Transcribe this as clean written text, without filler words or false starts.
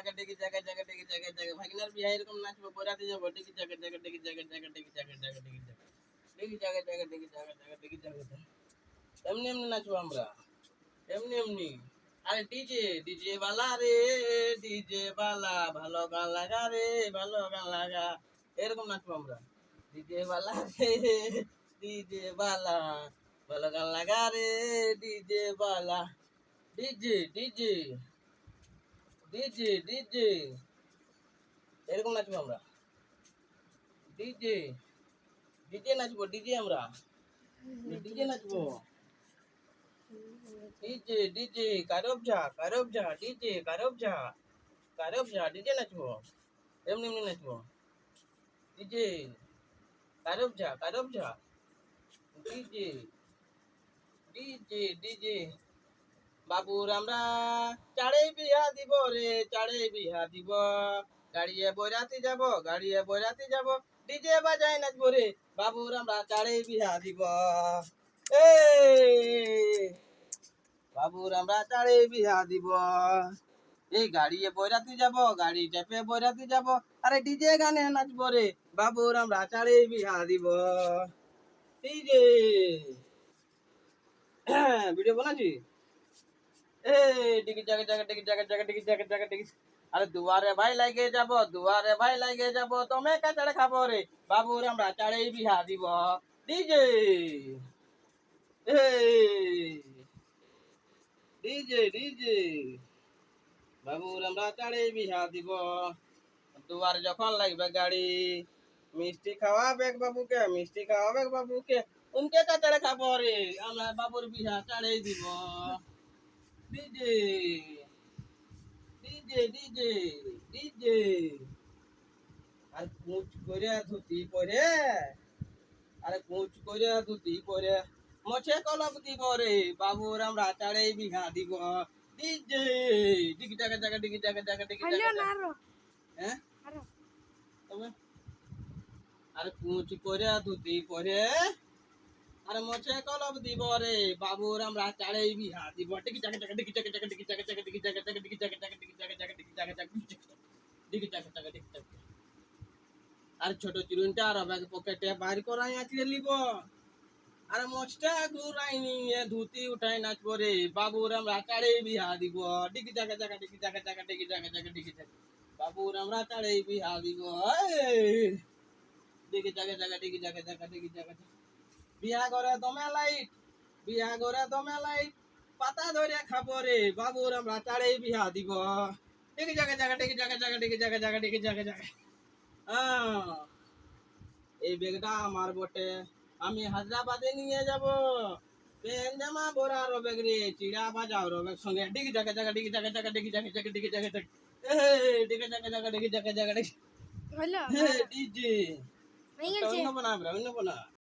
জায়গা ডিগি জায়গা জায়গা ডিগি জায়গা জায়গা ভাগিনার বিয়ে এরকম নাচবো বরাতে যাবো ডিগি জায়গা জায়গা ডিগি জায়গা জায়গা ডিগি জায়গা জায়গা ডিগি জায়গা ডিগি জায়গা জায়গা ডিগি জায়গা জায়গা ডিগি জায়গা এমনি এমনি নাচবো আমরা এমনি এমনি আরে ডিজে ডিজে বালা রে ডিজে বালা ভালো গান লাগা রে ভালো গান লাগা এরকম নাচবো আমরা ডিজে বালা রে ডিজে বালা ভালো গান লাগা রে ডিজে বালা ডিজে ডিজে ডিজে ডিজে এরকম নাচবো আমরা ডিজে ডিজে নাচবো ডিজে আমরা ডিজে নাচবো ডিজে ডিজে কারবজা ডিজে কারবজা ডিজে নাচবো এমনি এমনি নাচবো ডিজে কারবজা ডিজে ডিজে ডিজে বাবুর আমরা চাড়ে বিহা দিব রে চাড়ে বিহা দিব গাড়িয়ে বইরাতে যাব ডিজে বাজাই নাচবো রে বাবুর আমরা চাড়ে বিহা দিব বাবুর আমরা চাড়ে বিহা দিব এই গাড়িয়ে বইরাতে যাব গাড়ি চেপে বইরাতে যাব আরে ডিজে গানে নাচবো রে বাবুর আমরা চাড়ে বিহা দিব ডিজে ভিডিও বানাচ্ছি ডিগি জায়গা জায়গা ডিগি জায়গা জায়গা ডিগি জায়গা জায়গা ডিগি আরে দুয়ারে ভাই লাগে যাব তুমি কাচাড়ে খাবো রে বাবুর আমরা চাড়ে বিহা দিব ডিজে ডিজে ডিজে বাবুর আমরা চাড়ে বিহা দিব দুয়ার যখন লাগবে গাড়ি মিষ্টি খাওয়াবে বাবুকে উনকে কাচাড়ে খাবো রে আমরা বাবুর বিহা চাড়ে দিব ডিজে ডিজে ডিজে ডিজে আর কুচ করে ধুতি পরে মোছে কলপ দিব রে বাবুর আমরা চাড়ে বিঘা দিব ডিজে ডিগি জায়গা জায়গা ডিগি জায়গা জায়গা ডিগি জায়গা হ্যাঁ তবে আর কুচ করে ধুতি পরে আর মোছে কলপ দিব রে বাবুর আমরা চাড়ে বিহা দিব ডিগি জায়গা জায়গা ডিগি জায়গা জায়গা ডিগি জায়গা জায়গা ডিগি জায়গা জায়গা ডিগি জায়গা জায়গা ডিগি জায়গা জায়গা ডিগি জায়গা জায়গা ডিগি জায়গা জায়গা ডিগি জায়গা আর ছোট চিরুনটা আর ব্যাগ পকেটে বাইর করাই আছে লিব আর মোচটা ঘুরাই নিয়ে ধুতি উঠাই নাচবো রে বাবুর আমরা চাড়ে বিহা দিব ডিগি জায়গা জায়গা ডিগি জায়গা জায়গা ডিগি জায়গা জায়গা ডিগি জায়গা বাবুর আমরা চাড়ে বিহা দিব ডিগি জায়গা জায়গা ডিগি জায়গা জায়গা ডিগি জায়গা বিহা করে দমে লাইট পাতা ধরে খাবো রে বাবুর আমরা চাড়ে বিহা দিব ডিগি জায়গা জায়গা ডিগি জায়গা জায়গা ডিগি জায়গা জায়গা ডিগি জায়গা জায়গা এই ব্যাগটা আমার বটে আমি হায়দ্রাবাদে নিয়ে যাব পেন জামা বড়া রবেগ রে চিড়া বাজাও রবেগ সঙ্গে ডিগি জায়গা জায়গা ডিগি জায়গা জায়গা ডিগি জায়গা জায়গা ডিগি জায়গা জায়গা ডিগি জায়গা জায়গা ডিগি জায়গা জায়গা ডিগি হলো ডিজে অন্য বানা